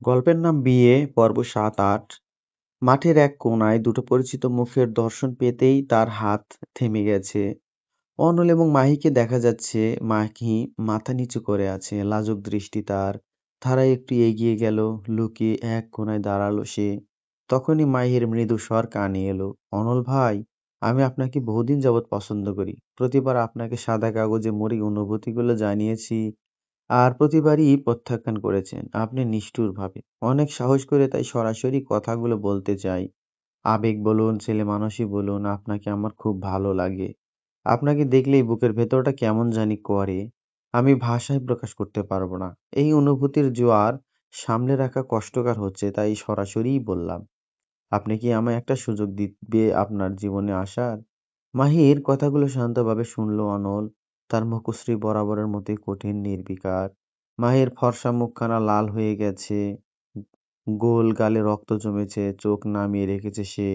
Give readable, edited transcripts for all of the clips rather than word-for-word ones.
গল্পের নাম বিয়ে, পর্ব ৭-৮। মাঠের এক কোণায় দুটো পরিচিত মুখের দর্শন পেতেই তার হাত থেমে গেছে। অনল এবং মাহিকে দেখা যাচ্ছে। মাহি মাথা নিচু করে আছে, লাজুক দৃষ্টি তার। ধারায় একটু এগিয়ে গেল, লুকিয়ে এক কোণায় দাঁড়ালো সে। তখনই মাহির মৃদু স্বর কানে এলো। অনল ভাই, আমি আপনাকে বহুদিন যাবৎ পছন্দ করি। প্রতিবার আপনাকে সাদা কাগজে মরি অনুভূতিগুলো জানিয়েছি, আর প্রতিবারই প্রত্যাখ্যান করেছেন আপনি নিষ্ঠুরভাবে। অনেক সাহস করে তাই সরাসরি কথাগুলো বলতে চাই। আবেগ বলুন, ছেলেমানুষি বলুন, আপনাকে আমার খুব ভালো লাগে। আপনাকে দেখলেই বুকের ভেতরটা কেমন জানি করে। আমি ভাষায় প্রকাশ করতে পারবো না। এই অনুভূতির জোয়ার সামলে রাখা কষ্টকর হচ্ছে, তাই সরাসরিই বললাম। আপনি কি আমায় একটা সুযোগ দিবে আপনার জীবনে আসার? মাহির কথাগুলো শান্তভাবে শুনল অনল। তার মুখশ্রী বরাবরের মতোই কঠিন, নির্বিকার। মাহির ফর্সা মুখখানা লাল হয়ে গেছে, গোল গালে রক্ত জমেছে, চোখ নামিয়ে রেখেছে সে।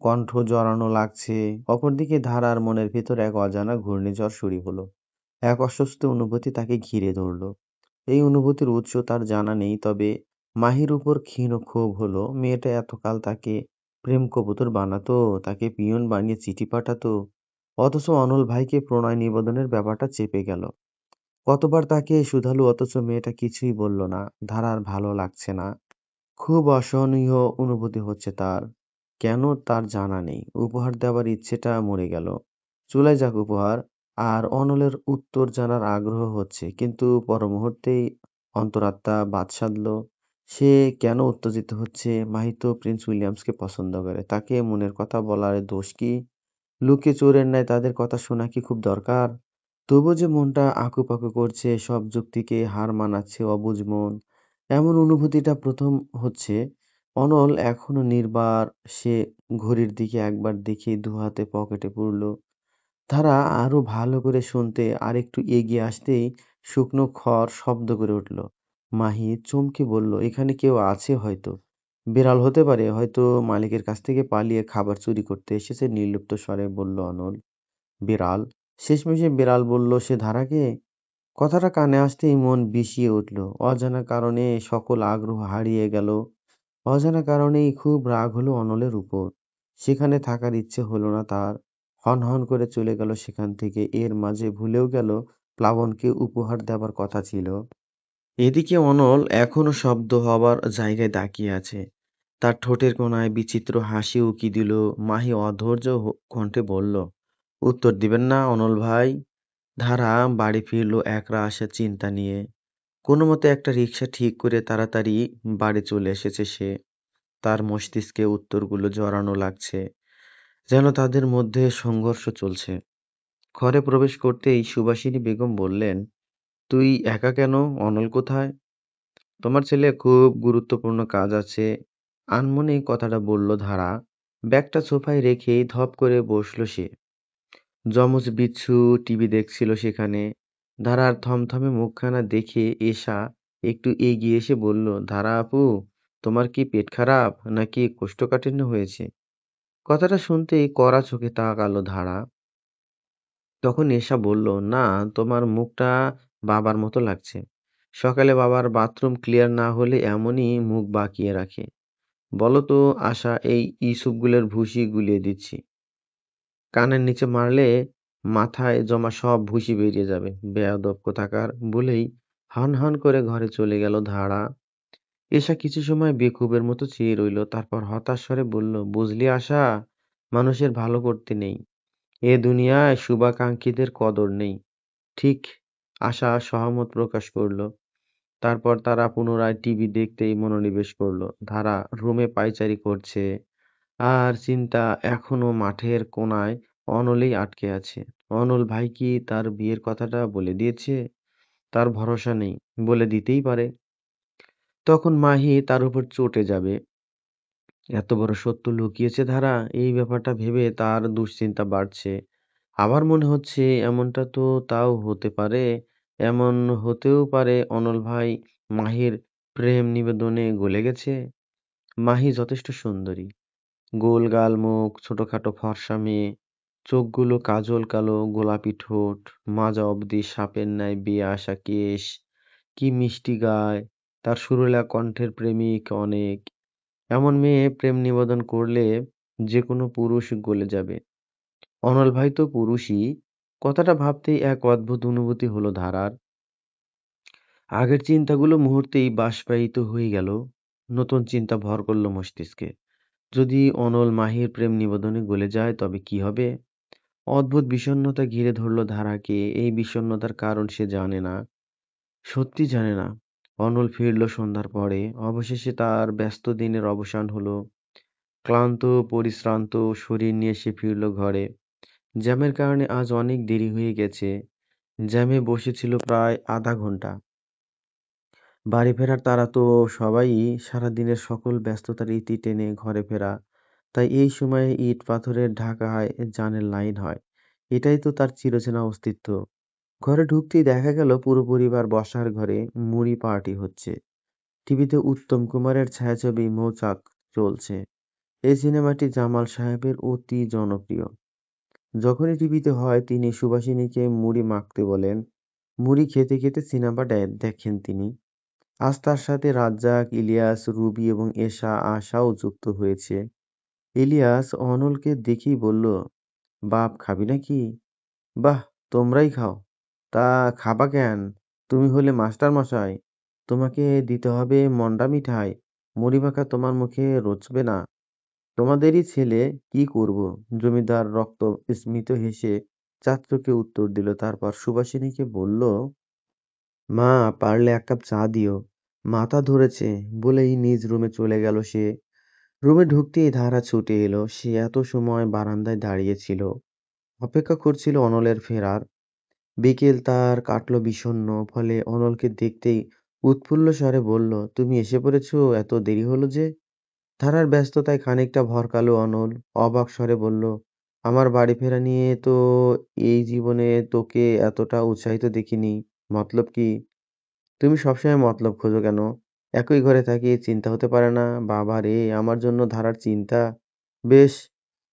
কণ্ঠ জড়ানো লাগছে। অপরদিকে ধারার মনের ভিতর এক অজানা ঘূর্ণিঝড় শুরু হলো। এক অস্বস্তি অনুভূতি তাকে ঘিরে ধরল। এই অনুভূতির উৎস তার জানা নেই, তবে মাহির উপর ক্ষীণ ক্ষোভ হলো। মেয়েটা এতকাল তাকে প্রেম কবুতর বানাতো, তাকে পিয়ন বানিয়ে চিঠি পাঠাতো। অথচ অনল ভাইকে প্রণয় নিবেদনের ব্যাপারটা চেপে গেল। কতবার তাকে শুধালো, অথচ মেয়েটা কিছুই বলল না। ধারার ভালো লাগছে না। খুব অসহনীয় অনুভূতি হচ্ছে তার। কেন তার জানা নেই। উপহার দেওয়ার ইচ্ছেটা মরে গেল। চুলায় যাক উপহার। আর অনলের উত্তর জানার আগ্রহ হচ্ছে, কিন্তু পর মুহূর্তেই অন্তরাত্মা বাদ সাধল। সে কেন উত্তেজিত হচ্ছে? মাহি তো প্রিন্স উইলিয়ামসকে পছন্দ করে। তাকে মনের কথা বলার দোষ কি? লুকিয়ে চোরের ন্যায় তাদের কথা শোনা কি খুব দরকার? তবু যে মনটা আকুপাকু করছে, সব যুক্তিকে হার মানাচ্ছে অবুঝ মন। এমন অনুভূতিটা প্রথম হচ্ছে। অনল এখনো নির্বার। সে ঘড়ির দিকে একবার দেখে দুহাতে পকেটে পুরল। তারা আরো ভালো করে শুনতে আরেকটু এগিয়ে আসতেই শুকনো খড় শব্দ করে উঠল। মাহি চমকে বলল, এখানে কেউ আছে হয়তো। বিড়াল হতে পারে, হয়তো মালিকের কাছ থেকে পালিয়ে খাবার চুরি করতে এসেছে, নির্লিপ্ত স্বরে বলল অনল। বিড়াল? শেষমেশে বিড়াল বলল সে ধারাকে? কথাটা কানে আসতেই মন বিষিয়ে উঠল। অজানা কারণে সকল আগ্রহ হারিয়ে গেল। অজানা কারণেই খুব রাগ হলো অনলের উপর। সেখানে থাকার ইচ্ছে হলো না তার। হনহন করে চলে গেল সেখান থেকে। এর মাঝে ভুলেও গেল প্লাবনকে উপহার দেবার কথা ছিল। এদিকে অনল এখনো শব্দ হবার জায়গায় তাকিয়ে আছে। তার ঠোঁটের কোণায় বিচিত্র হাসি উকি দিল। মাহি অধৈর্য কণ্ঠে বলল, উত্তর দিবেন না অনল ভাই? ধারা বাড়ি ফিরল একরাশ চিন্তা নিয়ে। কোনোমতে একটা রিকশা ঠিক করে তাড়াতাড়ি বাড়ি চলে এসেছে সে। তার মস্তিষ্কে উত্তরগুলো জড়ানো লাগছে, যেন তাদের মধ্যে সংঘর্ষ চলছে। ঘরে প্রবেশ করতেই সুভাষিনী বেগম বললেন, তুই একা কেন? অনল কোথায়? তোমার ছেলে খুব গুরুত্বপূর্ণ কাজ আছে। আনমনেই কথাটা বলল ধারা। ব্যাগটা সোফায় রেখেই ধপ করে বসলো সে। যমজ বিচ্ছু টিভি দেখছিল সেখানে। ধারার থমথমে মুখখানা দেখে এশা একটু এগিয়ে এসে বলল, ধারা আপু, তোমার কি পেট খারাপ নাকি কোষ্ঠকাঠিন্য হয়েছে? কথাটা শুনতেই কড়া চোখে তাকালো ধারা। তখন এশা বলল, না, তোমার মুখটা বাবার মতো লাগছে। সকালে বাবার বাথরুম ক্লিয়ার না হলে এমনই মুখ বাঁকিয়ে রাখে। বলো তো আশা, এই ইসবগুলের ভুসি গুলিয়ে দিচ্ছি। কানের নিচে মারলে মাথায় জমা সব ভুসি বেরিয়ে যাবে, বেয়াদব কোথাকার, বলেই হন হন করে ঘরে চলে গেল ধারা। এশা কিছু সময় বেকুবের মতো চেয়ে রইল, তারপর হতাশ স্বরে বলল, বুঝলি আশা, মানুষের ভালো করতে নেই। এ দুনিয়ায় শুভাকাঙ্ক্ষীদের কদর নেই। ঠিক। আশা সহমত প্রকাশ করল। তারপর তারা পুনরায় টিভি দেখতেই মনোনিবেশ করলো। ধারা রুমে পায়চারি করছে, আর চিন্তা এখনো মাঠের কোণায় অনলেই আটকে আছে। অনল ভাই কি তার বিয়ের কথাটা বলে দিয়েছে? তার ভরসা নেই। বলে দিতেই পারে। তখন মাহি তার উপর চটে যাবে। এত বড় সত্য লুকিয়েছে ধারা, এই ব্যাপারটা ভেবে তার দুশ্চিন্তা বাড়ছে। আবার মনে হচ্ছে এমনটা তো তাও হতে পারে। এমন হতেও পারে অনল ভাই মাহির প্রেম নিবেদনে গলে গেছে। মাহি যথেষ্ট সুন্দরী। গোল গাল মুখ, ছোটখাটো ফর্সা মেয়ে, চোখগুলো কাজল কালো, গোলাপি ঠোঁট, মাজা অবধি সাপের ন্যায় বেয়ে আসা কেশ, কি মিষ্টি গায়। তার সুরেলা কণ্ঠের প্রেমিক অনেক। এমন মেয়ে প্রেম নিবেদন করলে যেকোনো পুরুষ গলে যাবে। অনল ভাই তো পুরুষই। কথাটা ভাবতেই এক অদ্ভুত অনুভূতি হলো ধারার। আগের চিন্তাগুলো মুহূর্তেই বাষ্পায়িত হয়ে গেল। নতুন চিন্তা ভর করল মস্তিষ্কে। যদি অনল মাহির প্রেম নিবেদনে গলে যায় তবে কি হবে? অদ্ভুত বিষণ্ণতা ঘিরে ধরল ধারাকে। এই বিষণ্ণতার কারণ সে জানে না, সত্যি জানে না। অনল ফিরল সন্ধ্যার পরে। অবশেষে তার ব্যস্ত দিনের অবসান হলো। ক্লান্ত পরিশ্রান্ত শরীর নিয়ে সে ফিরল ঘরে। জ্যামের কারণে আজ অনেক দেরি হয়ে গেছে। জ্যামে বসেছিল প্রায় আধা ঘন্টা। বাড়ি ফেরার তাড়া তো সবাই। সারাদিনের সকল ব্যস্ততার ইতি টেনে ঘরে ফেরা। তাই এই সময়ে ইট পাথরের ঢাকায় জানের লাইন হয়। এটাই তো তার চিরচেনা অস্তিত্ব। ঘরে ঢুকতেই দেখা গেল পুরো পরিবার বসার ঘরে মুড়ি পার্টি হচ্ছে। টিভিতে উত্তম কুমারের ছায়াছবি মৌচাক চলছে। এই সিনেমাটি জামাল সাহেবের অতি জনপ্রিয়। যখনই টিভিতে হয় তিনি সুভাষিনীকে মুড়ি মাখতে বলেন। মুড়ি খেতে খেতে সিনেমা দেখেন তিনি। আজ তার সাথে রাজ্জাক, ইলিয়াস, রুবি এবং আশাও যুক্ত হয়েছে। ইলিয়াস অনলকে দেখেই বলল, বাপ খাবি নাকি? বাহ, তোমরাই খাও। তা খাবা কেন? তুমি হলে মাস্টার মশাই। তোমাকে দিতে হবে মন্ডা মিঠাই। মুড়ি মাখা তোমার মুখে রুচবে না। তোমাদেরই ছেলে, কি করব? জমিদার রক্ত স্মিত হেসে চাত্রকে উত্তর দিল। তারপর সুভাষিনীকে বলল, মা, পারলে এক কাপ চা দিও। মাথা ধরেছে। বলেই নিজ রুমে চলে গেল সে। রুমে ঢুকতেই ধারা ছুটে এলো। সে এত সময় বারান্দায় দাঁড়িয়ে ছিল, অপেক্ষা করছিল অনলের ফেরার। বিকেল তার কাটল বিষণ্ণ। ফলে অনলকে দেখতেই উৎফুল্ল স্বরে বলল, তুমি এসে পড়েছো? এত দেরি হলো যে? ধারার ব্যস্ততায় খানিকটা ভরকালো অনল। অবাক স্বরে বলল, আমার বাড়ি ফেরা নিয়ে তো এই জীবনে তোকে এতটা উৎসাহিত দেখিনি। মতলব কি? তুমি সবসময় মতলব খোঁজো কেন? একই ঘরে থাকি, চিন্তা হতে পারে না? বাবা রে, আমার জন্য ধারার চিন্তা! বেশ,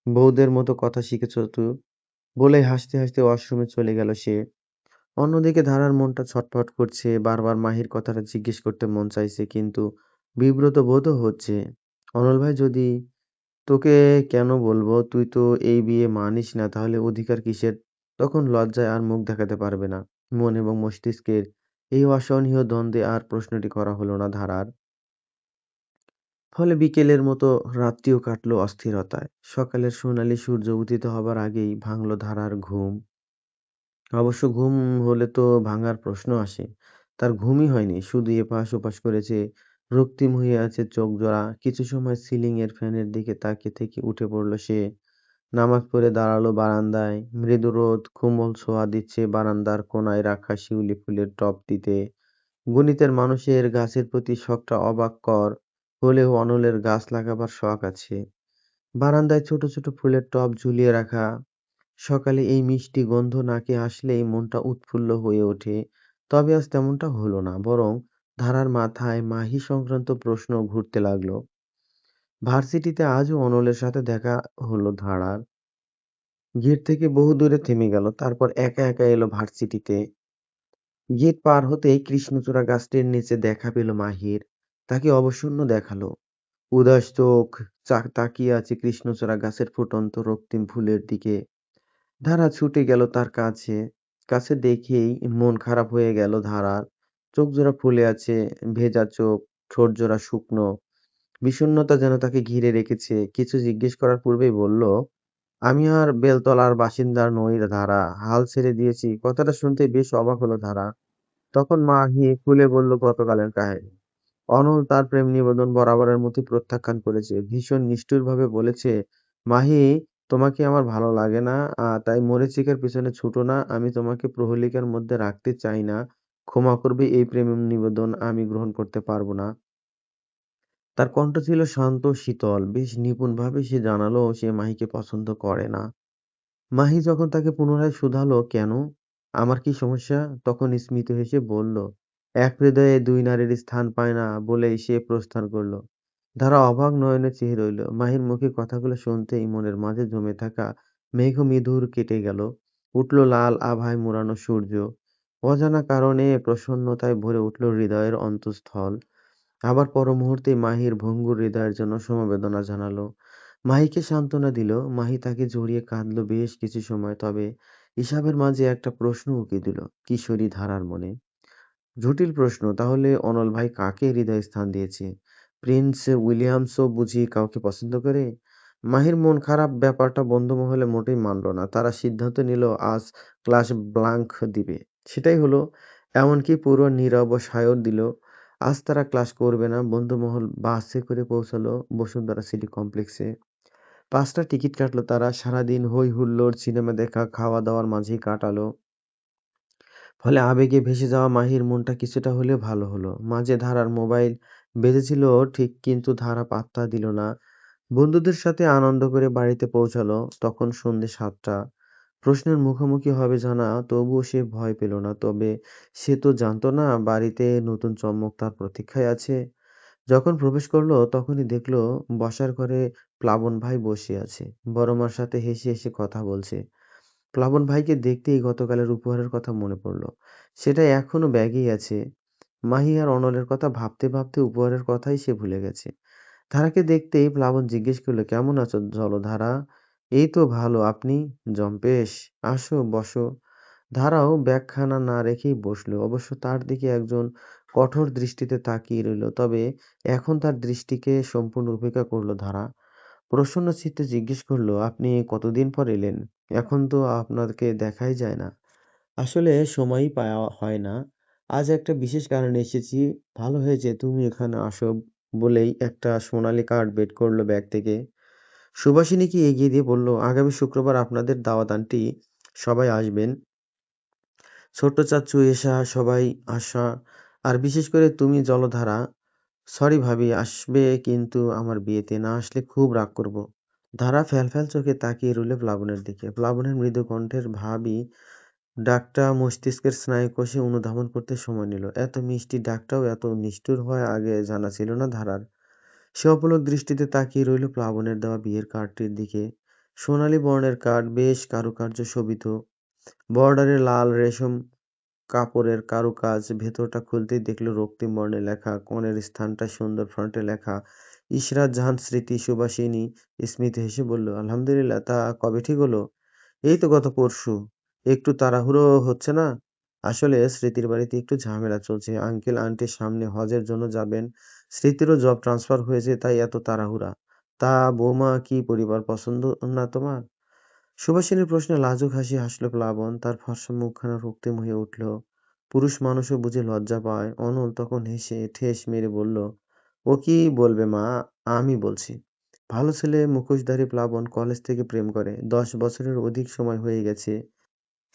বউদের মতো কথা শিখেছ তো। বলে হাসতে হাসতে ওয়াশরুমে চলে গেল সে। অন্যদিকে ধারার মনটা ছটফট করছে। বারবার মাহির কথাটা জিজ্ঞেস করতে মন চাইছে, কিন্তু বিব্রত বোধও হচ্ছে। অনল ভাই, যদি তোকে কেন বলবো? তুই তো এই বিয়ে মানিস না, তাহলে অধিকার কিসের? তখন লজ্জায় আর মুখ দেখাতে পারবে না। মন এবং মস্তিষ্কের এই অসহনীয় দ্বন্দ্বে আর প্রশ্নটি করা হলো না ধারার। ফলে বিকেলের মতো রাত্রিও কাটলো অস্থিরতায়। সকালের সোনালি সূর্য উদিত হবার আগেই ভাঙল ধারার ঘুম। অবশ্য ঘুম হলে তো ভাঙার প্রশ্ন আসে। তার ঘুমই হয়নি, শুধু এপাশ ওপাশ করেছে। রক্তিম হয়ে আছে চোখজোড়া। কিছু সময় সিলিং এর ফ্যানের দিকে তাকিয়ে থেকে উঠে পড়ল সে। নামাজ পড়ে দাঁড়ালো বারান্দায়। মৃদু রোদ কোমল ছোঁয়া দিচ্ছে বারান্দার কোনায় রাখা শিউলি ফুলের টবটিতে। গণিতের মানুষের গাছের প্রতি শখটা অবাককর হলেও অনলের গাছ লাগাবার শখ আছে। বারান্দায় ছোট ছোট ফুলের টব ঝুলিয়ে রাখা। সকালে এই মিষ্টি গন্ধ নাকে আসলেই মনটা উৎফুল্ল হয়ে ওঠে। তবে আজ তেমনটা হলো না, বরং ধারার মাথায় মাহি সংক্রান্ত প্রশ্ন ঘুরতে লাগলো। ভার্সিটিতে আজও অনলের সাথে দেখা হলো ধারার। গেট থেকে বহু দূরে থেমে গেল। তারপর একা একা এলো ভার্সিটিতে। গেট পার হতেই কৃষ্ণচূড়া গাছটির নিচে দেখা পেল মাহির। তাকে অবসন্ন দেখালো। উদাস চোখ তাকিয়ে আছে কৃষ্ণচূড়া গাছের ফুটন্ত রক্তিম ফুলের দিকে। ধারা ছুটে গেল তার কাছে। কাছে দেখেই মন খারাপ হয়ে গেল ধারার। চোখ জোড়া ফুলে আছে, ভেজা চোখ, ঠোঁট জোড়া শুকনো। বিষণ্ণতা যেন তাকে ঘিরে রেখেছে। কিছু জিজ্ঞেস করার পূর্বেই বলল, আমি আর বেলতলার বাসিন্দা নই ধারা, হাল ছেড়ে দিয়েছি। কথাটা শুনতে বেশ অবাক হলো ধারা। তখন মাহি খুলে বলল গতকালের কাহিনী। অনল তার প্রেম নিবেদন বরাবরের মতোই প্রত্যাখ্যান করেছে। ভীষণ নিষ্ঠুরভাবে বলেছে, মাহি, তোমাকে আমার ভালো লাগে না, তাই মরীচিকার পিছনে ছুটো না। আমি তোমাকে প্রহেলিকার মধ্যে রাখতে চাই না। ক্ষমা করবে, এই প্রেম নিবেদন আমি গ্রহণ করতে পারবো না। তার কণ্ঠ ছিল শান্ত শীতল। বেশ নিপুণভাবে সে জানালো সে মাহিকে পছন্দ করে না। মাহি যখন তাকে পুনরায় শুধালো, কেন? আমার কি সমস্যা? তখন স্মিত হেসে বলল, এক হৃদয়ে দুই নারীর স্থান পায় না বলেই সে প্রস্থান করল। ধারা অবাক নয়নে চেয়ে রইল। মাহির মুখে কথাগুলো শুনতেই মনের মাঝে জমে থাকা মেঘ-মধুর কেটে গেল। উঠল লাল আভায় মোড়ানো সূর্য। অজানা কারণে প্রসন্নতায় ভরে উঠল হৃদয়ের অন্তঃস্থল। আবার পর মুহূর্তেই মাহির ভঙ্গুর হৃদয়ের জন্য সমবেদনা জানালো। মাহিকে সান্ত্বনা দিল। মাহি তাকে জড়িয়ে কাঁদলো বেশ কিছু সময়। তবে হিসাবের মাঝে একটা প্রশ্ন উঁকি দিল কিশোরী ধারার মনে। জটিল প্রশ্ন, তাহলে অনল ভাই কাকে হৃদয়স্থান দিয়েছে? প্রিন্স উইলিয়ামসও বুঝি কাউকে পছন্দ করে? মাহির মন খারাপ ব্যাপারটা বন্ধুমহলে মোটেই মানল না। তারা সিদ্ধান্ত নিল আজ ক্লাস ব্লাঙ্ক দিবে। সেটাই হলো। এমনকি পুরো নীরব সায়র দিল আজ তারা ক্লাস করবে না। বন্ধুমহল বাসে করে পৌঁছালো বসুন্ধরা সিটি কমপ্লেক্সে। 5টা টিকিট কাটলো তারা। সারাদিন হই হুল্লোড়, সিনেমা দেখা, খাওয়া দাওয়ার মাঝেই কাটালো। ফলে আবেগে ভেসে যাওয়া মাহির মনটা কিছুটা হলেও ভালো হলো। মাঝে ধারার মোবাইল বেজেছিল ঠিক, কিন্তু ধারা পাত্তা দিল না। বন্ধুদের সাথে আনন্দ করে বাড়িতে পৌঁছালো। তখন সন্ধ্যে 7টা। প্রশ্নের মুখোমুখি হবে জানা, তবুও সে ভয় পেল না। তবে সে তো জানতো না বাড়িতে নতুন চমক তার প্রতীক্ষায় আছে। যখন প্রবেশ করলো তখনই দেখলো বসার ঘরে প্লাবন ভাই বসে আছে। বড় মার সাথে হেসে হেসে কথা বলছে। প্লাবন ভাইকে দেখতেই গতকালের উপহারের কথা মনে পড়ল। সেটা এখনো ব্যাগেই আছে। মাহি আর অনলের কথা ভাবতে ভাবতে উপহারের কথাই সে ভুলে গেছে। ধারাকে দেখতেই প্লাবন জিজ্ঞেস করলো, কেমন আছো জলধারা? এই তো ভালো, আপনি? জম্পেশ, আসো বসো। ধারাও ব্যাগখানা না রেখেই বসলো। অবশ্য তার দিকে একজন কঠোর দৃষ্টিতে তাকিয়ে রইল। তবে এখন তার দৃষ্টিকে সম্পূর্ণ উপেক্ষা করলো ধারা। প্রসন্ন চিত্তে জিজ্ঞেস করলো, আপনি কতদিন পর এলেন? এখন তো আপনাকে দেখাই যায় না। আসলে সময়ই পাওয়া হয় না। আজ একটা বিশেষ কারণে এসেছি। ভালো হয়েছে তুমি এখানে আসো বলেই একটা সোনালী কার্ড বের করলো ব্যাগ থেকে। সুভাষিনীকে এগিয়ে দিয়ে বলল, আগামী শুক্রবার আপনাদের দাওয়াত আন্টি, সবাই আসবেন। ছোট্ট চাচ্চু, এসা, সবাই আসা। আর বিশেষ করে তুমি জলধারা। সরি ভাবি, আসবে কিন্তু আমার বিয়েতে না আসলে খুব রাগ করব। ধারা ফ্যালফ্যাল চোখে তাকিয়ে রইল প্লাবনের দিকে। প্লাবনের মৃদু কণ্ঠের ভাবই ডাকটা মস্তিষ্কের স্নায়ুকোষে অনুধাবন করতে সময় নিল। এত মিষ্টি ডাকটাও এত নিষ্ঠুর হয় আগে জানা ছিল না ধারার। সে অপলক দৃষ্টিতে তাকিয়ে রইল প্লাবনের দেওয়া বিয়ের কার্ডটির দিকে। সোনালী বর্ণের কার্ড, বেশ কারুকার্য শোভিত। বর্ডারে লাল রেশম কাপড়ের কারুকাজ। ভেতরটা খুলতেই দেখল রক্তিম বর্ণে লেখা, কনের স্থানটা সুন্দর ফন্টে লেখা, ইশরাত জাহান স্মৃতি সুভাষিনী। স্মিত হেসে বলল, আলহামদুলিল্লাহ, তা কবে ঠিক হলো? এই তো গত পরশু। একটু তাড়াহুড়ো হচ্ছে না? আসলে স্মৃতির বাড়িতে একটু ঝামেলা চলছে। আঙ্কেল আন্টির সামনে হজের জন্য যাবেন। স্মৃতিরও জব ট্রান্সফার হয়েছে, তাই এত তাড়াহুড়া। তা বৌমা কি পরিবার পছন্দ না তোমার? সুভাষিনীর প্রশ্নে লাজুক হাসি হাসল প্লাবন। তার ফর্সা মুখখানা রক্তিম হয়ে উঠল। পুরুষ মানুষও বুঝি লজ্জা পায়। অনল তখন হেসে ঠেস মেরে বলল, ও কি বলবে মা, আমি বলছি। ভালো ছেলে মুখোশধারী প্লাবন কলেজ থেকে প্রেম করে। 10 বছরের অধিক সময় হয়ে গেছে।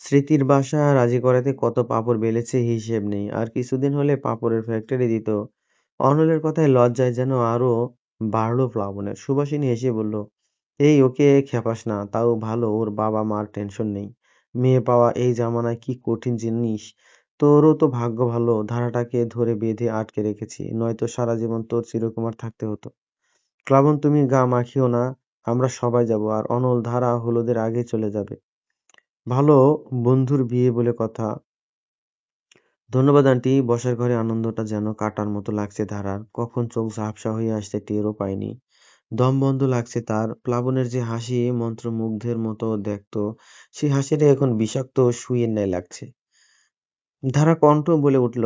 স্মৃতির বাসা রাজি করাতে কত পাঁপড় বেলেছে হিসেব নেই। আর কিছুদিন হলে পাঁপড়ের ফ্যাক্টরি দিত। অনলের কথায় লজ্জায় যেন আরো বাড়ল প্লাবনের। সুভাষিনী হেসে বলল, এই ওকে খেপাস না, তাও ভালো ওর বাবা মার টেনশন নেই। মেয়ে পাওয়া এই জামানায় কি কঠিন জিনিস। তোরও তো ভাগ্য ভালো, ধারাটাকে ধরে বেঁধে আটকে রেখেছি, নয়তো সারা জীবন তোর চিরকুমার থাকতে হতো। প্লাবন, তুমি গা মাখিও না, আমরা সবাই যাব। আর অনল, ধারা হলুদের আগে চলে যাবে। ভালো বন্ধুর বিয়ে বলে কথা। ধন্যবাদ আন্টি। বসার ঘরে আনন্দটা যেন কাটার মতো লাগছে ধারার। কখন চোখ ঝাপসা হয়ে আসছে টেরও পায়নি। দম বন্ধ লাগছে তার। প্লাবনের যে হাসি মন্ত্রমুগ্ধের মতো দেখতো, সেই হাসিটা এখন বিষাক্ত সুইয়ের ন্যায় লাগছে। ধারা কণ্ঠ বলে উঠল,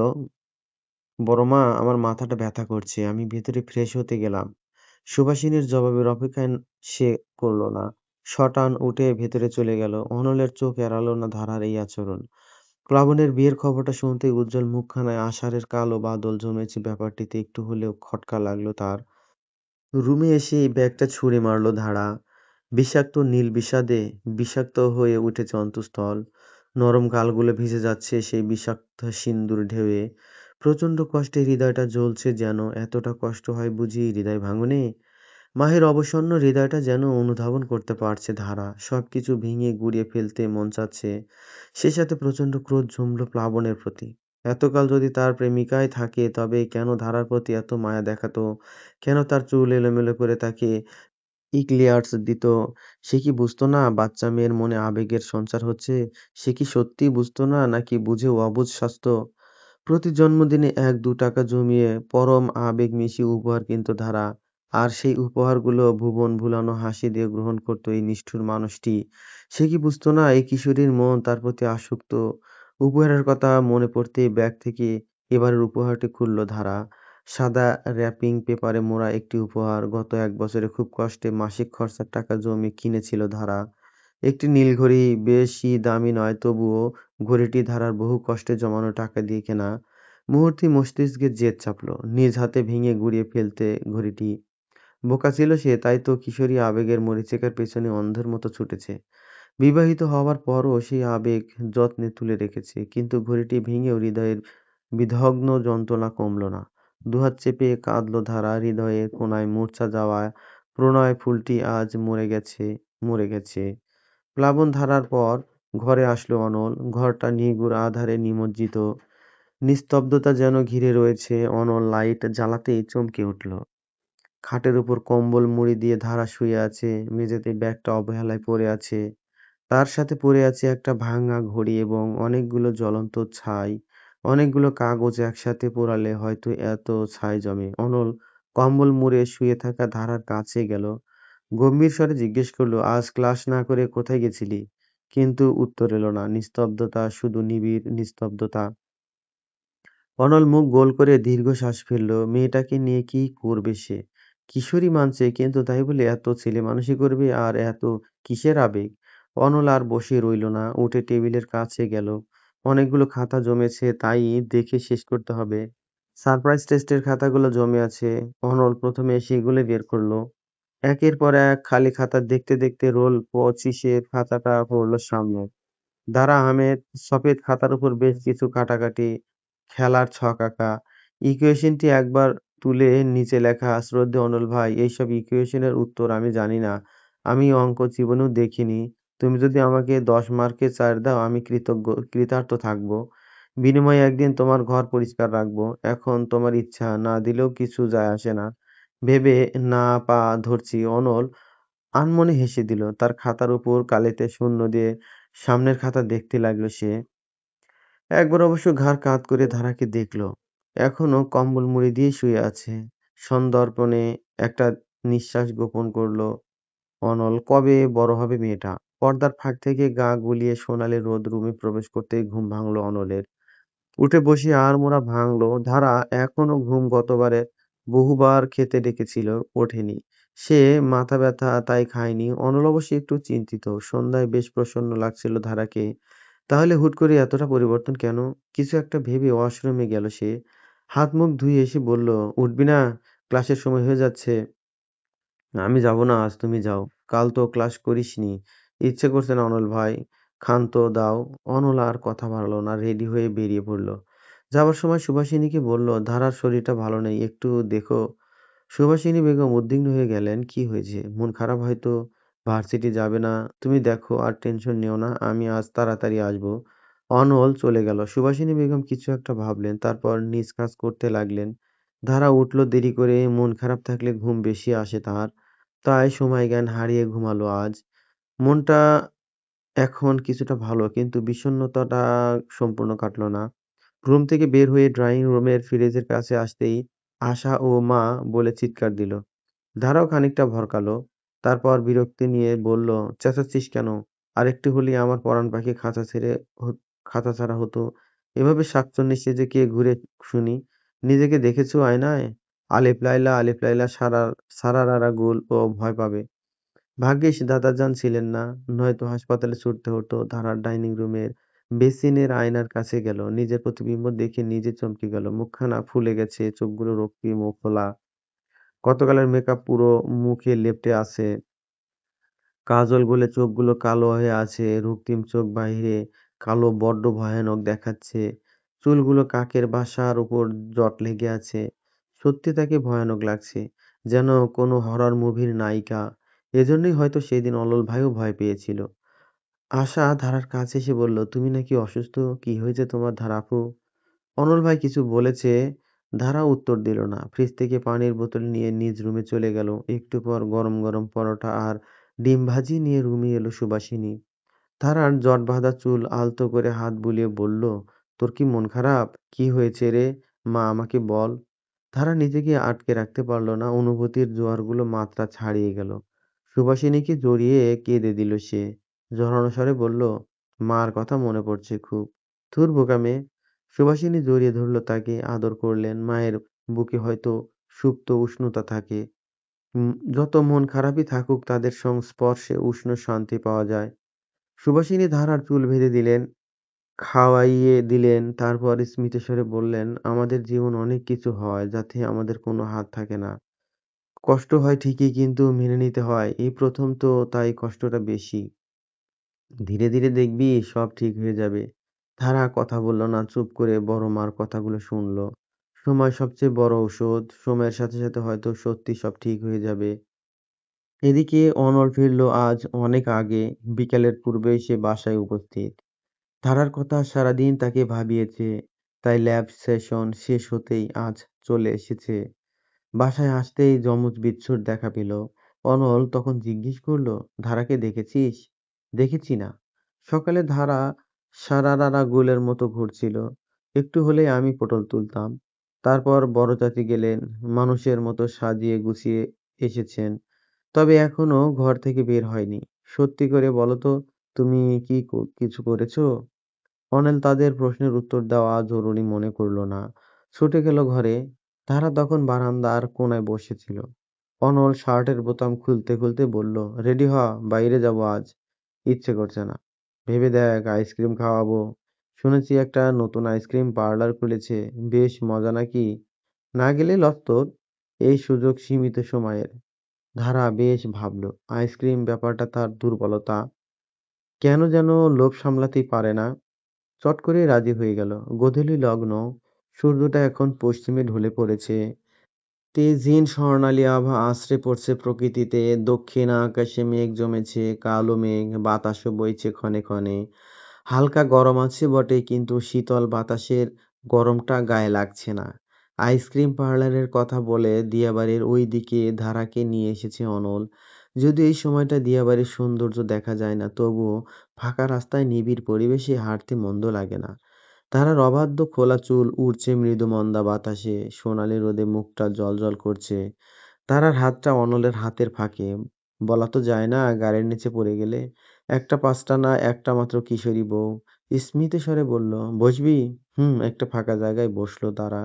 বড়মা, আমার মাথাটা ব্যথা করছে, আমি ভেতরে ফ্রেশ হতে গেলাম। সুভাষিনীর জবাবের অপেক্ষায় সে করল না। সটান উঠে ভেতরে চলে গেল। অনলের চোখ এড়ালো না ধারার এই আচরণ। প্লাবনের বিয়ের খবরটা শুনতেই উজ্জ্বল মুখখানায় আষাঢ়ের কালো বাদল জমেছে। ব্যাপারটিতে একটু হলেও খটকা লাগলো তার। রুমে এসেই ব্যাগটা ছুঁড়ে মারল ধারা। বিষাক্ত নীল বিষাদে বিষাক্ত হয়ে উঠেছে অন্তঃস্থল। নরম গালগুলো ভিজে যাচ্ছে সেই বিষাক্ত সিন্দুর ঢেউয়ে। প্রচণ্ড কষ্টে হৃদয়টা জ্বলছে যেন। এতটা কষ্ট হয় বুঝি হৃদয় ভাঙনে? মাহের অবসন্ন হৃদয়টা যেন অনুধাবন করতে পারছে ধারা। সবকিছু ভেঙে গুঁড়িয়ে ফেলতে মন চাচ্ছে। সে সাথে প্রচণ্ড ক্রোধ জমল প্লাবনের প্রতি। এতকাল যদি তার প্রেমিকাই থাকে তবে কেন ধারার প্রতি এত মায়া দেখাতো? কেন তার চুল এলোমেলো করে তাকে ইক্লেয়ার্স দিত? সে কি বুঝতো না বাচ্চা মেয়ের মনে আবেগের সঞ্চার হচ্ছে? সে কি সত্যিই বুঝতো না, নাকি বুঝেও অবুঝ সাজতো? প্রতি জন্মদিনে ১-২ টাকা জমিয়ে পরম আবেগ মিশিয়ে উপহার কিনত ধারা। আর সেই উপহারগুলো ভুবন ভুলানো হাসি দিয়ে গ্রহণ করত এই নিষ্ঠুর মানুষটি। সে কি বুঝতো না এই কিশোরীর মন তার প্রতি আসক্ত? উপহারের কথা মনে পড়তেই ব্যাগ থেকে এবারের উপহারটি খুলল ধারা। সাদা র‍্যাপিং পেপারে মোড়া একটি উপহার। গত ১ বছরে খুব কষ্টে মাসিক খরচার টাকা জমিয়ে কিনেছিল ধারা। একটি নীল ঘড়ি, বেশি দামি নয় তবুও ঘড়িটি ধারার বহু কষ্টে জমানো টাকা দিয়ে কেনা। মুহূর্তেই মস্তিষ্কে জেদ চাপল। নিজ হাতে ভেঙে গুঁড়িয়ে ফেলতে ঘড়িটি। বোকা ছিল সে, তাই তো কিশোরী আবেগের মরীচিকার পেছনে অন্ধের মতো ছুটেছে। বিবাহিত হওয়ার পরও সেই আবেগ যত্নে তুলে রেখেছে। কিন্তু ঘড়িটি ভেঙেও হৃদয়ের বিদগ্ধ যন্ত্রণা কমল না। দুহাত চেপে কাঁদল ধারা। হৃদয়ের কোণায় মূর্ছা যাওয়া প্রণয় ফুলটি আজ মরে গেছে। প্লাবন ধারার পর ঘরে আসলো অনল। ঘরটা নিগুড় আঁধারে নিমজ্জিত। নিস্তব্ধতা যেন ঘিরে রয়েছে। অনল লাইট জ্বালাতেই চমকে উঠল। খাটের উপর কম্বল মুড়ি দিয়ে ধারা শুয়ে আছে। মেঝেতে ব্যাগটা অবহেলায় পড়ে আছে। তার সাথে পড়ে আছে একটা ভাঙা ঘড়ি এবং অনেকগুলো জ্বলন্ত ছাই। অনেকগুলো কাগজ একসাথে পোড়ালে হয়তো এত ছাই জমে। অনল কম্বল মুড়ে শুয়ে থাকা ধারার কাছে গেল। গম্ভীর স্বরে জিজ্ঞেস করল, আজ ক্লাস না করে কোথায় গেছিলি? কিন্তু উত্তর এলো না। নিস্তব্ধতা, শুধু নিবিড় নিস্তব্ধতা। অনল মুখ গোল করে দীর্ঘশ্বাস ফেলল। মেয়েটাকে নিয়ে কি করবে সে? কিশোরী মানছে, কিন্তু তাই বলে এত ছেলেমানুষি করবে? আর এত কিসের আবেগ? অনল আর বসে রইল না, উঠে টেবিলের কাছে গেল। অনেকগুলো খাতা জমেছে, তাই দেখে শেষ করতে হবে। সারপ্রাইজ টেস্টের খাতাগুলো জমে আছে। অনল প্রথমে সেগুলো বের করলো। একের পর এক খালি খাতা দেখতে দেখতে রোল ২৫-এর খাতাটা পড়ল সামনে। দারা আহমেদ। সফেদ খাতার উপর বেশ কিছু কাটাকাটি, খেলার ছক আঁকা। ইকুয়েশনটি একবার তুলে নিচে লেখা, শ্রদ্ধেয় অনল ভাই, এইসব ইকুয়েশনের উত্তর আমি জানি না। আমি অঙ্ক জীবনেও দেখিনি। তুমি যদি আমাকে ১০ মার্কে ৪ দাও আমি কৃতার্থ থাকব। বিনিময়ে একদিন তোমার ঘর পরিষ্কার রাখব। এখন তোমার ইচ্ছা, না দিলেও কিছু যায় আসে না। ভেবে না পা ধরছি। অনল আনমনে হেসে দিল। তার খাতার উপর কালিতে শূন্য দিয়ে সামনের খাতা দেখতে লাগলো সে। একবার অবশ্য ঘাড় কাত করে ধারাকে দেখল। এখনো কম্বল মুড়ি দিয়ে শুয়ে আছে। সন্দর্পণে একটা নিঃশ্বাস গোপন করল অনল। কবে বড় হবে মেয়েটা? পর্দার ফাঁক থেকে গা গুলিয়ে সোনালি রোদ রুমে প্রবেশ করতেই ঘুম ভাঙল অনলের। উঠে বসে আড়মোড়া ভাঙল। ধারা এখনো ঘুম গতবারে বহুবার খেতে ডেকেছিল, ওঠেনি। সে মাথা ব্যথা, তাই খায়নি। অনল অবশ্য একটু চিন্তিত। সন্ধ্যায় বেশ প্রসন্ন লাগছিল ধারাকে। তাহলে হুট করে এতটা পরিবর্তন কেন? কিছু একটা ভেবে ওয়াশরুমে গেল সে। হাত মুখ ধুয়ে এসে বলল, উঠবি না? ক্লাসের সময় হয়ে যাচ্ছে। আমি যাব না আজ, তুমি যাও। কাল তো ক্লাস করিসনি। ইচ্ছে করছে না অনল ভাই, ক্ষান্ত দাও। অনল আর কথা বাড়ালো না, রেডি হয়ে বেরিয়ে পড়ল। যাবার সময় সুভাষিনীকে বলল, ধারার শরীরটা ভালো নেই, একটু দেখো। সুভাষিনী বেগম উদ্বিগ্ন হয়ে গেলেন। কি হয়েছে? মন খারাপ হয়তো। ভার্সিটি যাবে না। তুমি দেখো, আর টেনশন নিও না, আমি আজ তাড়াতাড়ি আসবো। অনল চলে গেল। সুভাষিনী বেগম কিছু একটা ভাবলেন, তারপর নিজ কাজ করতে লাগলেন। ধারা উঠল দেরি করে। মন খারাপ থাকলে ঘুম বেশি আসে তার। তাই সময় জ্ঞান হারিয়ে ঘুমালো আজ। মনটা এখন কিছুটা ভালো, কিন্তু বিষণ্ণতাটা সম্পূর্ণ কাটল না। রুম থেকে বের হয়ে ড্রয়িং রুমের ফ্রিজের কাছে আসতেই আশা ও মা বলে চিৎকার দিল। ধারাও খানিকটা ভরকালো। তারপর বিরক্তি নিয়ে বলল, চেঁচাচ্ছিস কেন? আরেকটু হলেই আমার পরাণ পাখি খাঁচা ছাড়া হতো। এভাবে শাকচুন্নির সেজে কে ঘুরে শুনি? নিজেকে দেখেছো আয়নায়? আলিফ লায়লা, আলিফ লায়লা, সারারারা গুল ও ভয় পাবে। ভাগ্যিস দাদাজান ছিলেন না, নয়তো হাসপাতালে ছুটতে হতো। ধারার ডাইনিং রুমের বেসিনের আয়নার কাছে গেল। নিজের প্রতিবিম্ব দেখে নিজে চমকে গেল। মুখখানা ফুলে গেছে, চোখগুলো রক্তিম ও ফোলা। গতকালের মেকআপ পুরো মুখে লেপ্টে আছে। কাজল গলে চোখগুলো কালো হয়ে আছে। রক্তিম চোখ বাহিরে কালো, বড্ড ভয়ানক দেখাচ্ছে। চুলগুলো কাকের বাসার উপর জট লেগে আছে। সত্যি তাকে ভয়ানক লাগছে, যেন কোনো হরর মুভির নায়িকা। এজন্যই হয়তো সেদিন অনল ভাইও ভয় পেয়েছিল। আশা ধারার কাছে এসে বলল, তুমি নাকি অসুস্থ? কি হয়েছে তোমার ধারা আপু? অনল ভাই কিছু বলেছে? ধারা উত্তর দিল না। ফ্রিজ থেকে পানির বোতল নিয়ে নিজ রুমে চলে গেল। একটু পর গরম গরম পরোটা আর ডিম ভাজি নিয়ে রুমে এলো সুবাসিনী। ধারার জট বাঁধা চুল আলতো করে হাত বুলিয়ে বলল, তোর কি মন খারাপ? কি হয়েছে রে? মা আমাকে বল। ধারা নিজেকে আটকে রাখতে পারল না। অনুভূতির জোয়ারগুলো মাত্রা ছাড়িয়ে গেল। সুভাষিনীকে জড়িয়ে কেঁদে দিল সে। জড়ানো স্বরে বলল, মার কথা মনে পড়ছে খুব। ধুর বোকা মেয়ে। সুভাষিনী জড়িয়ে ধরল তাকে, আদর করলেন। মায়ের বুকে হয়তো সুপ্ত উষ্ণতা থাকে। যত মন খারাপই থাকুক তাদের সংস্পর্শে উষ্ণ শান্তি পাওয়া যায়। সুভাষিনী ধারার চুল বেঁধে দিলেন, খাওয়াইয়ে দিলেন, তারপর স্মিতস্বরে বললেন, আমাদের জীবন অনেক কিছু হয় যাতে আমাদের কোনো হাত থাকে না। কষ্ট হয় ঠিকই, কিন্তু মেনে নিতে হয়। এই প্রথম তো, তাই কষ্টটা বেশি। ধীরে ধীরে দেখবি সব ঠিক হয়ে যাবে। ধারা কথা বলল না, চুপ করে বড় মার কথাগুলো শুনল। সময় সবচেয়ে বড় ঔষধ। সময়ের সাথে সাথে হয়তো সত্যি সব ঠিক হয়ে যাবে। এদিকে অনল ফিরল আজ অনেক আগে। বিকেলের পূর্বেই সে বাসায় উপস্থিত। ধারার কথা সারাদিন তাকে ভাবিয়েছে, তাই ল্যাব সেশন শেষ হতেই আজ চলে এসেছে। বাসায় আসতেই যমজ বিচ্ছুর দেখা পেল। অনল তখন জিজ্ঞেস করলো, ধারাকে দেখেছিস? দেখেছি না। সকালে ধারা সারারারা গোলের মতো ঘুরছিল। একটু হলেই আমি পটল তুলতাম। তারপর বড় চাচি গেলেন, মানুষের মতো সাজিয়ে গুছিয়ে এসেছেন। তবে এখনো ঘর থেকে বের হয়নি। সত্যি করে বলো তো, তুমি কি কিছু করেছো? অনিল তাদের প্রশ্নের উত্তর দেওয়া জরুরি মনে করল না। ছুটে গেল ঘরে। তারা তখন বারান্দার কোনায় বসেছিল। অনল শার্টের বোতাম খুলতে খুলতে বলল, রেডি হ, বাইরে যাব আজ। ইচ্ছে করছে না। ভেবে দেখ, আইসক্রিম খাওয়াবো। শুনেছি একটা নতুন আইসক্রিম পার্লার খুলেছে, বেশ মজা নাকি? না গেলে লত্তর। এই সুযোগ সীমিত সময়ের। ধারা বেশ ভাবল, আইসক্রিম ব্যাপারটা তার দুর্বলতা। কেন যেন লোভ সামলাতেই পারে না। চট করেই রাজি হয়ে গেল। গোধূলি লগ্ন। সূর্যটা এখন পশ্চিমে ঢলে পড়েছে। তেজিন স্বর্ণালী আভা আছড়ে পড়ছে প্রকৃতিতে। দক্ষিণ আকাশে মেঘ জমেছে, কালো মেঘ। বাতাসও বইছে ক্ষণে ক্ষণে। হালকা গরম আছে বটে, কিন্তু শীতল বাতাসের গরমটা গায়ে লাগছে না। আইসক্রিম পার্লারের কথা বলে দিয়াবাড়ির ওই দিকে ধারাকে নিয়ে এসেছে অনল। যদিও এই সময়টা দিয়াবাড়ির সৌন্দর্য দেখা যায় না, তবুও ফাঁকা রাস্তায় নিবিড় পরিবেশে হাঁটতে মন্দ লাগে না। তারার অবাধ্য খোলা চুল উড়ছে মৃদু মন্দা বাতাসে, সোনালি রোদে মুখটা জ্বলজ্বল করছে। তারার হাতটা অনলের হাতের ফাঁকে। বলা তো যায় না, গাড়ির নিচে পড়ে গেলে। একটা পাঁচটা না, একটা মাত্র কিশোরী বউ। স্মিত স্বরে বলল, বসবি? একটা ফাঁকা জায়গায় বসলো তারা।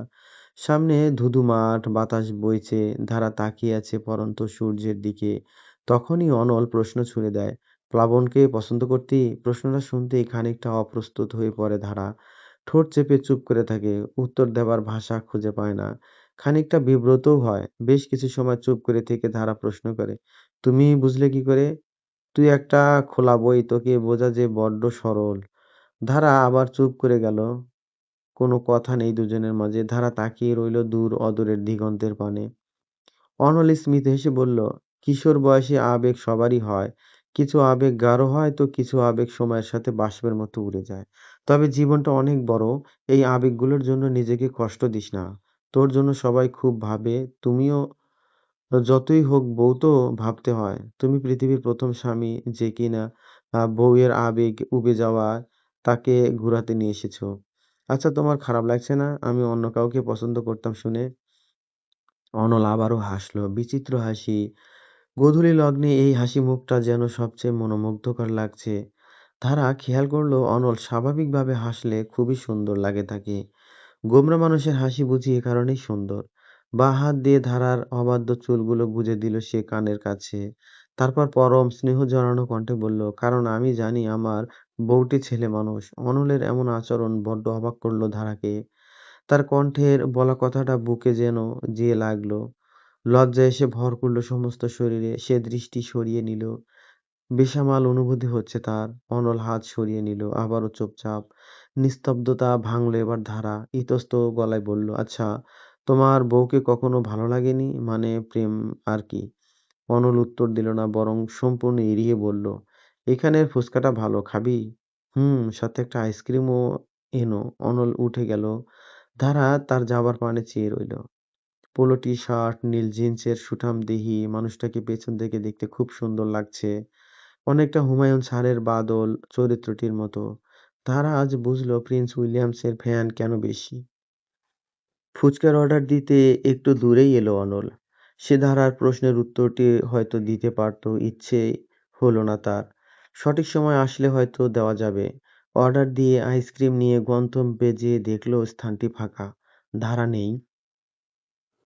সামনে ধুধু মাঠ, বাতাস বইছে। ধারা তাকিয়ে আছে পড়ন্ত সূর্যের দিকে। তখনই অনল প্রশ্ন ছুড়ে দেয়, প্লাবনকে পছন্দ করতি? প্রশ্নটা শুনতেই খানিকটা অপ্রস্তুত হয়ে পড়ে ধারা। ঠোঁট চেপে চুপ করে থাকে। উত্তর দেবার ভাষা খুঁজে পায় না। খানিকটা বিব্রতও হয়। বেশ কিছু সময় চুপ করে থেকে ধারা প্রশ্ন করে, তুমি বুঝলে কি করে? তুই একটা খোলা বই, তোকে বোঝা যে বড্ড সরল। ধারা আবার চুপ করে গেল। কোনো কথা নেই দুজনের মাঝে। ধারা তাকিয়ে রইল দূর অদূরের দিগন্তের পানে। অনল স্মিত হেসে বলল, কিশোর বয়সে আবেগ সবারই হয়। কিছু আবেগ গাঢ় হয় তো কিছু আবেগ সময়ের সাথে বাষ্পের মতো উড়ে যায়। তবে জীবনটা অনেক বড়। এই আবেগগুলোর জন্য নিজেকে কষ্ট দিস না। তোর জন্য সবাই খুব ভাবে। তুমিও যতই হোক, বউ তো ভাবতে হয়। তুমি পৃথিবীর প্রথম স্বামী যে কিনা বউয়ের আবেগ উবে যাওয়া তাকে ঘুরাতে নিয়ে এসেছো। আচ্ছা, তোমার খারাপ লাগছে না আমি অন্য কাউকে পছন্দ করতাম শুনে? অনল আবারও হাসল, বিচিত্র হাসি। গোধূলি লগ্নে এই হাসি মুখটা যেন সবচেয়ে মনোমুগ্ধকর লাগছে। তারা খেয়াল করলো অনল স্বাভাবিকভাবে হাসলে খুবই সুন্দর লাগে তাকে। গোমরা মানুষের হাসি বুঝি এ কারণেই সুন্দর। বাঁ হাত দিয়ে ধারার অবাধ্য চুলগুলো গুজে দিল সে কানের কাছে। তারপর পরম স্নেহ জড়ানো কণ্ঠে বলল, কারণ আমি জানি আমার বউটি ছেলে মানুষ। অনলের এমন আচরণ বড্ড অবাক করলো ধারাকে। তার কণ্ঠের বলা কথাটা বুকে যেন যেয়ে লাগলো। লজ্জা এসে ভর করল সমস্ত শরীরে। সে দৃষ্টি সরিয়ে নিল। বেসামাল অনুভূতি হচ্ছে তার। অনল হাত সরিয়ে নিল। আবারও চুপচাপ। নিস্তব্ধতা ভাঙল এবার ধারা। ইতস্ত গলায় বলল, আচ্ছা, তোমার বউকে কখনো ভালো লাগেনি? মানে প্রেম আর কি? অনল উত্তর দিল না, বরং সম্পূর্ণ এড়িয়ে বলল, এখানের ফুচকাটা ভালো, খাবি? সাথে একটা আইসক্রিমও এনো। অনল উঠে গেল। ধারা তার যাবার পানে চেয়ে রইল। পোলো টি-শার্ট, নীল জিন্সের সুঠামদেহী মানুষটাকে পেছন থেকে দেখতে খুব সুন্দর লাগছে। অনেকটা হুমায়ুন স্যারের বাদল চরিত্রটির মতো। তারা আজ বুঝল প্রিন্স উইলিয়ামসের ফ্যান কেন বেশি। ফুচকার অর্ডার দিতে একটু দূরেই এলো অনল। সে ধারার প্রশ্নের উত্তরটি হয়তো দিতে পারত, ইচ্ছে হলো না তার। সঠিক সময় আসলে হয়তো দেওয়া যাবে। অর্ডার দিয়ে আইসক্রিম নিয়ে গন্তব্যে যেয়ে দেখলো স্থানটি ফাঁকা। ধারা নেই।